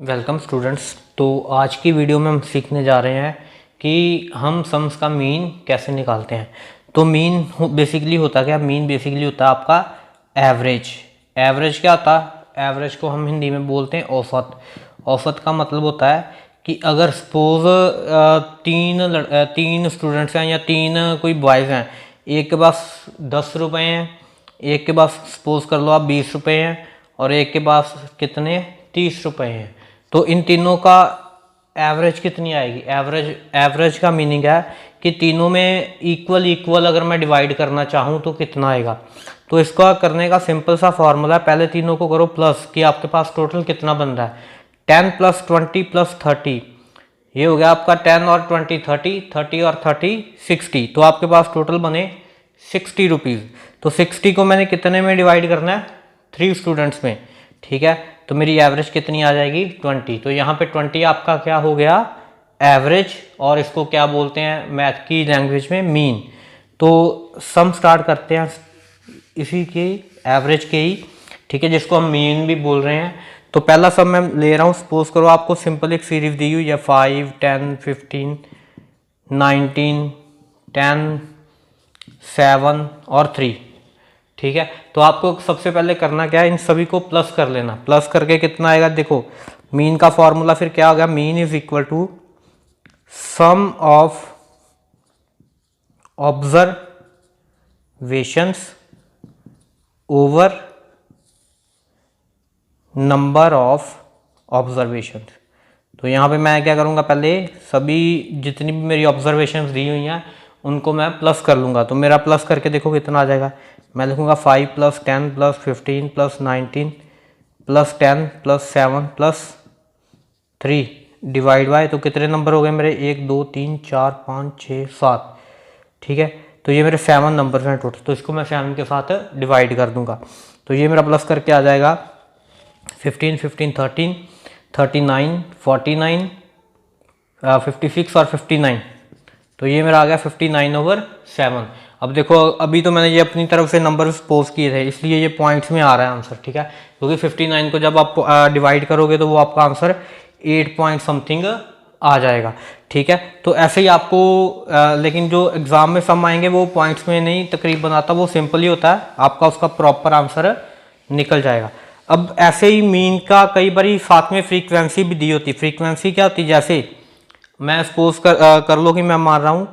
Welcome students. तो आज की वीडियो में हम सीखने जा रहे हैं कि हम सम्स का मीन कैसे निकालते हैं। तो मीन बेसिकली होता क्या? मीन बेसिकली होता है आपका एवरेज। एवरेज क्या होता है? एवरेज को हम हिंदी में बोलते हैं औसत। औसत का मतलब होता है कि अगर सपोज तीन स्टूडेंट्स हैं या तीन कोई बॉयज़ हैं, एक के पास 10 रुपये हैं, एक के पास सपोज कर लो आप 20 रुपये हैं और एक के पास कितने 30 रुपये हैं। तो इन तीनों का एवरेज कितनी आएगी? एवरेज का मीनिंग है कि तीनों में इक्वल अगर मैं डिवाइड करना चाहूँ तो कितना आएगा। तो इसका करने का सिंपल सा फॉर्मूला है, पहले तीनों को करो प्लस कि आपके पास टोटल कितना बन रहा है। 10 + 20 + 30, ये हो गया आपका 10 और 20 30, 30 और 30 60। तो आपके पास टोटल बने 60 रुपीज़। तो 60 को मैंने कितने में डिवाइड करना है? 3 स्टूडेंट्स में। ठीक है, तो मेरी एवरेज कितनी आ जाएगी? 20। तो यहाँ पे 20 आपका क्या हो गया? एवरेज। और इसको क्या बोलते हैं मैथ की लैंग्वेज में? मीन। तो सम स्टार्ट करते हैं इसी के एवरेज के ही, ठीक है, जिसको हम मीन भी बोल रहे हैं। तो पहला सम मैं ले रहा हूँ। सपोज करो आपको सिंपल एक सीरीज दी हुई है 5 10 15 19 10 7 और 3। ठीक है, तो आपको सबसे पहले करना क्या है? इन सभी को प्लस कर लेना। प्लस करके कितना आएगा? देखो मीन का फॉर्मूला फिर क्या होगा? Mean is equal to sum of observations over number of observations. तो यहाँ पे मैं क्या करूँगा? पहले सभी जितनी भी मेरी ऑब्जर्वेशंस दी हुई हैं उनको मैं प्लस कर लूँगा। तो मेरा प्लस करके देखो कितना आ जाएगा। मैं लिखूँगा 5 + 10 + 15 + 19 + 10 + 7 + 3 डिवाइड बाय, तो कितने नंबर हो गए मेरे? 1 2 3 4 5 6 7। ठीक है, तो ये मेरे 7 नंबर हैं टोटल। तो इसको मैं 7 के साथ डिवाइड कर दूंगा। तो ये मेरा प्लस करके आ जाएगा 15 15 13 39 49 56 और 59। तो ये मेरा आ गया 59/7। अब देखो अभी तो मैंने ये अपनी तरफ से नंबर सपोज किए थे इसलिए ये पॉइंट्स में आ रहा है आंसर। ठीक है, क्योंकि 59 को जब आप डिवाइड करोगे तो वो आपका आंसर 8 पॉइंट समथिंग आ जाएगा। ठीक है, तो ऐसे ही आपको लेकिन जो एग्जाम में सम आएंगे वो पॉइंट्स में नहीं तकरीबन आता, वो सिंपल ही होता है, आपका उसका प्रॉपर आंसर निकल जाएगा। अब ऐसे ही मीन का कई बार साथ में फ्रीक्वेंसी भी दी होती। फ्रीक्वेंसी क्या होती? जैसे मैं सपोज कर लो कि मैं मान रहा हूँ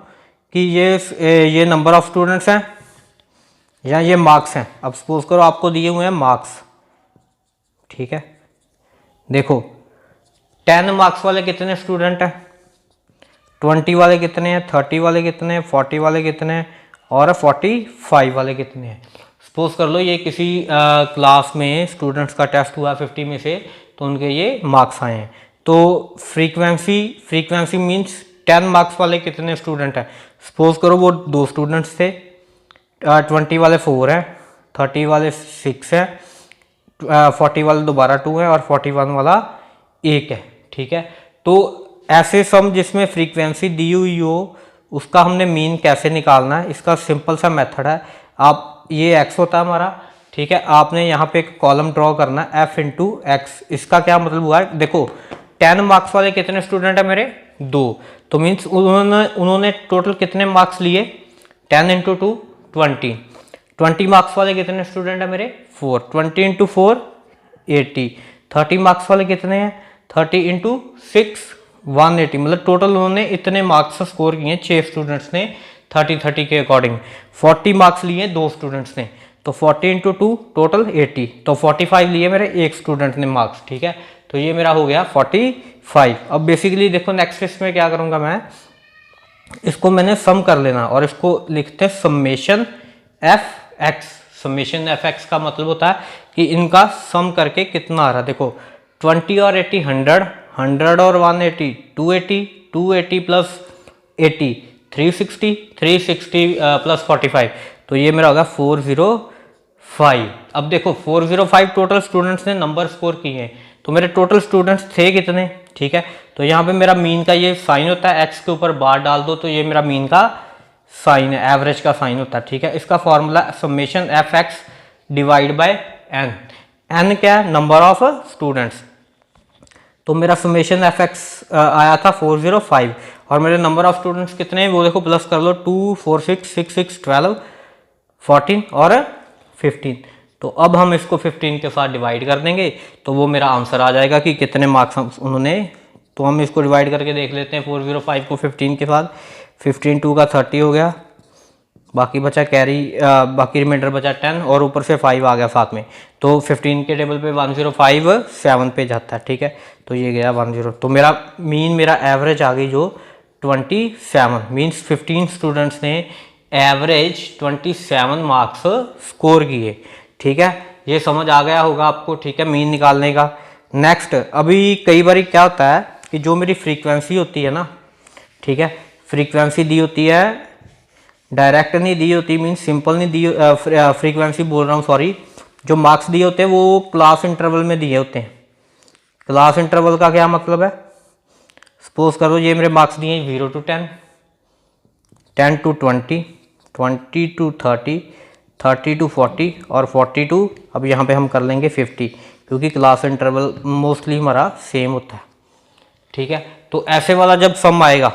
कि ये नंबर ऑफ स्टूडेंट्स हैं या ये मार्क्स हैं। अब सपोज करो आपको दिए हुए हैं मार्क्स। ठीक है, देखो 10 मार्क्स वाले कितने स्टूडेंट हैं, 20 वाले कितने हैं, 30 वाले कितने हैं, 40 वाले कितने हैं और 45 वाले कितने हैं। सपोज कर लो ये किसी क्लास में स्टूडेंट्स का टेस्ट हुआ 50 में से, तो उनके ये मार्क्स आए हैं। तो फ्रीक्वेंसी मीन्स 10 मार्क्स वाले कितने स्टूडेंट हैं। सपोज करो वो 2 स्टूडेंट्स थे, 20 वाले 4 हैं, 30 वाले 6 हैं, 40 वाले दोबारा 2 हैं और 41 वाला 1 है। ठीक है, तो ऐसे सम जिसमें फ्रीक्वेंसी दी हुई हो उसका हमने मीन कैसे निकालना है, इसका सिंपल सा मेथड है। आप ये x होता है हमारा, ठीक है, आपने यहाँ पे एक कॉलम ड्रॉ करना है f × x। इसका क्या मतलब हुआ है? देखो 10 मार्क्स वाले कितने स्टूडेंट है मेरे? 2। तो मीन्स उन्होंने टोटल कितने मार्क्स लिए? 10 × 2 20। 20 मार्क्स वाले कितने स्टूडेंट है मेरे? 4। 20 × 4 80। 30 मार्क्स वाले कितने हैं? 30 × 6 180। मतलब टोटल उन्होंने इतने मार्क्स स्कोर किए 6 स्टूडेंट्स ने 30 के अकॉर्डिंग। 40 मार्क्स लिए 2 स्टूडेंट्स ने, तो 40 × 2 टोटल 80। तो 45 लिए मेरे एक स्टूडेंट ने मार्क्स। ठीक है, तो ये मेरा हो गया 45। अब बेसिकली देखो नेक्स्ट इसमें क्या करूँगा मैं, इसको मैंने सम कर लेना और इसको लिखते हैं समेशन f(x). समेशन f(x) का मतलब होता है कि इनका सम करके कितना आ रहा है। देखो 20 और 80 100, 100 और 180 280, 280 + 80 360, 360 + 45, तो ये मेरा होगा 405। अब देखो 405 टोटल स्टूडेंट्स ने नंबर स्कोर किए हैं, तो मेरे टोटल स्टूडेंट्स थे कितने? ठीक है, तो यहाँ पे मेरा मीन का ये साइन होता है, x के ऊपर बार डाल दो तो ये मेरा मीन का साइन है, एवरेज का साइन होता है। ठीक है, इसका formula summation f(x) divide by n। n क्या है? Number of students. तो मेरा समेशन एफ एक्स आया था 405 और मेरे नंबर ऑफ स्टूडेंट्स कितने हैं वो देखो, प्लस कर लो 2 4 6 6 6 12 14 और 15। तो अब हम इसको 15 के साथ डिवाइड कर देंगे तो वो मेरा आंसर आ जाएगा कि कितने मार्क्स उन्होंने। तो हम इसको डिवाइड करके देख लेते हैं 405 को 15 के साथ। 15 2 का 30 हो गया, बाकी बचा कैरी, बाकी रिमाइंडर बचा 10 और ऊपर से 5 आ गया साथ में। तो 15 के टेबल पे 105 7 पे जाता है, ठीक है। तो ये गया 10। तो मेरा मेरा एवरेज आ गई जो 27, मीन्स 15 स्टूडेंट्स ने एवरेज 27 मार्क्स स्कोर किए, ठीक है। ये समझ आ गया होगा आपको, ठीक है, मीन निकालने का। नेक्स्ट, अभी कई बार क्या होता है कि जो मेरी फ्रीक्वेंसी होती है ना, ठीक है, फ्रीक्वेंसी दी होती है, डायरेक्ट नहीं दी होती, मीन्स सिंपल नहीं दी, फ्रीक्वेंसी बोल रहा हूँ सॉरी, जो मार्क्स दिए होते हैं वो क्लास इंटरवल में दिए होते हैं। क्लास इंटरवल का क्या मतलब है, सपोज करो ये मेरे मार्क्स दिए 0 to 10, 10 to 20, 20 to 30, 30 to 40 और 40 to, अब यहाँ पे हम कर लेंगे 50 क्योंकि क्लास इंटरवल मोस्टली हमारा सेम होता है, ठीक है। तो ऐसे वाला जब सम आएगा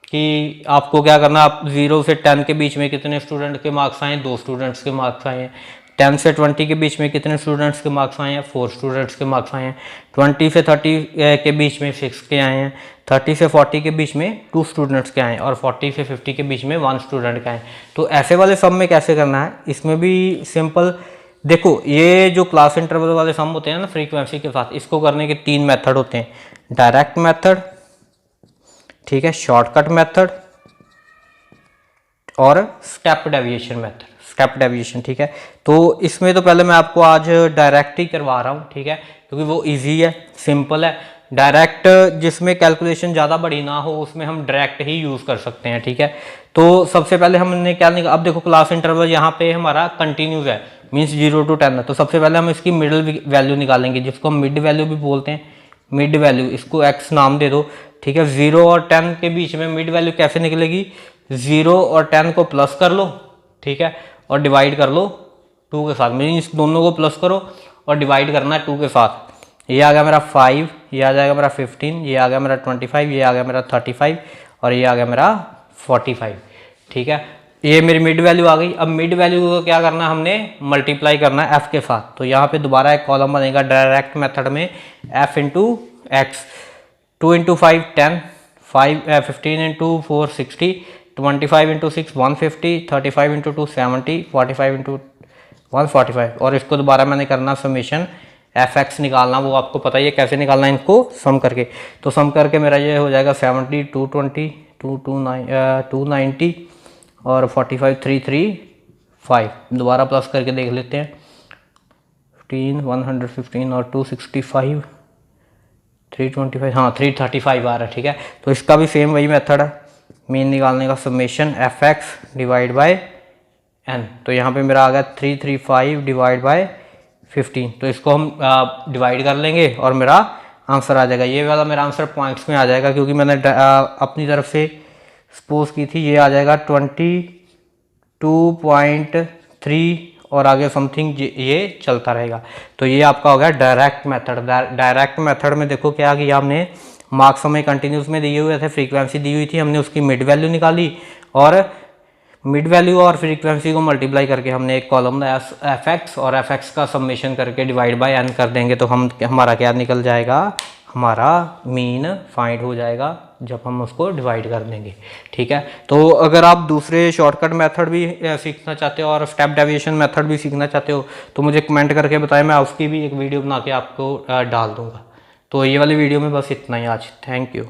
कि आपको क्या करना, आप 0 से 10 के बीच में कितने स्टूडेंट के मार्क्स आए हैं, 2 स्टूडेंट्स के मार्क्स आए हैं। 10 से 20 के बीच में कितने स्टूडेंट्स के मार्क्स आए हैं, 4 स्टूडेंट्स के मार्क्स आए हैं। 20 से 30 के बीच में 6 के आए हैं। 30 से 40 के बीच में 2 स्टूडेंट्स के आए हैं और 40 से 50 के बीच में 1 स्टूडेंट के आए। तो ऐसे वाले सम में कैसे करना है, इसमें भी सिंपल देखो, ये जो क्लास इंटरवल वाले सम होते हैं ना फ्रीक्वेंसी के साथ, इसको करने के 3 मेथड होते हैं, डायरेक्ट मेथड, ठीक है, शॉर्टकट मेथड और step deviation method, step deviation, ठीक है। तो इसमें तो पहले मैं आपको आज डायरेक्ट ही करवा रहा हूँ, ठीक है, क्योंकि वो इजी है, सिंपल है। डायरेक्ट जिसमें कैलकुलेशन ज़्यादा बड़ी ना हो उसमें हम डायरेक्ट ही यूज़ कर सकते हैं, ठीक है। तो सबसे पहले हमने क्या निकाला, अब देखो क्लास इंटरवल यहाँ पे हमारा कंटिन्यूस है, मीन्स 0 to 10 है। तो सबसे पहले हम इसकी मिडिल वैल्यू निकालेंगे जिसको हम मिड वैल्यू भी बोलते हैं, मिड वैल्यू, इसको x नाम दे दो, ठीक है। 0 और 10 के बीच में मिड वैल्यू कैसे निकलेगी, 0 और 10 को प्लस कर लो, ठीक है, और डिवाइड कर लो 2 के साथ, मीन्स दोनों को प्लस करो और डिवाइड करना है 2 के साथ। ये आ गया मेरा 5, ये आ जाएगा मेरा 15, ये आ गया मेरा 25, ये आ गया मेरा 35 और ये आ गया मेरा 45, ठीक है। ये मेरी मिड वैल्यू आ गई। अब मिड वैल्यू को क्या करना है, हमने मल्टीप्लाई करना है f के साथ। तो यहाँ पे दोबारा एक कॉलम बनेगा डायरेक्ट मेथड में, f into x, 2 into 5 10, 15 into 4 60, 25 into 6 150, 35 into 2 70, 45 into 145 और इसको दोबारा मैंने करना समेशन एफ एक्स निकालना, वो आपको पता ही है कैसे निकालना है इनको सम करके। तो सम करके मेरा ये हो जाएगा 70 220 290 और 45 335। दोबारा प्लस करके देख लेते हैं, 15 115 और 265 325, हाँ 335 आ रहा है, ठीक है। तो इसका भी सेम वही मेथड है, मीन निकालने का, summation f x divide by n. तो यहाँ पे मेरा आ गया 335 डिवाइड बाय 15। तो इसको हम डिवाइड कर लेंगे और मेरा आंसर आ जाएगा। ये वाला मेरा आंसर पॉइंट्स में आ जाएगा क्योंकि मैंने अपनी तरफ से सपोज की थी। ये आ जाएगा 22.3 और आगे समथिंग ये चलता रहेगा। तो ये आपका हो गया डायरेक्ट मेथड। डायरेक्ट मेथड में देखो क्या किया हमने, मार्क्स हमें कंटिन्यूस में दिए हुए थे, फ्रीक्वेंसी दी हुई थी, हमने उसकी मिड वैल्यू निकाली और मिड वैल्यू और फ्रीक्वेंसी को मल्टीप्लाई करके हमने एक कॉलम एफ एक्स और एफ एक्स का समेशन करके डिवाइड बाय एन कर देंगे। तो हमारा क्या निकल जाएगा, हमारा मीन फाइंड हो जाएगा जब हम उसको डिवाइड कर देंगे, ठीक है। तो अगर आप दूसरे शॉर्टकट मेथड भी सीखना चाहते हो और स्टेप डेविएशन मेथड भी सीखना चाहते हो तो मुझे कमेंट करके बताएं, मैं उसकी भी एक वीडियो बना के आपको डाल दूंगा। तो ये वाली वीडियो में बस इतना ही आज। Thank you.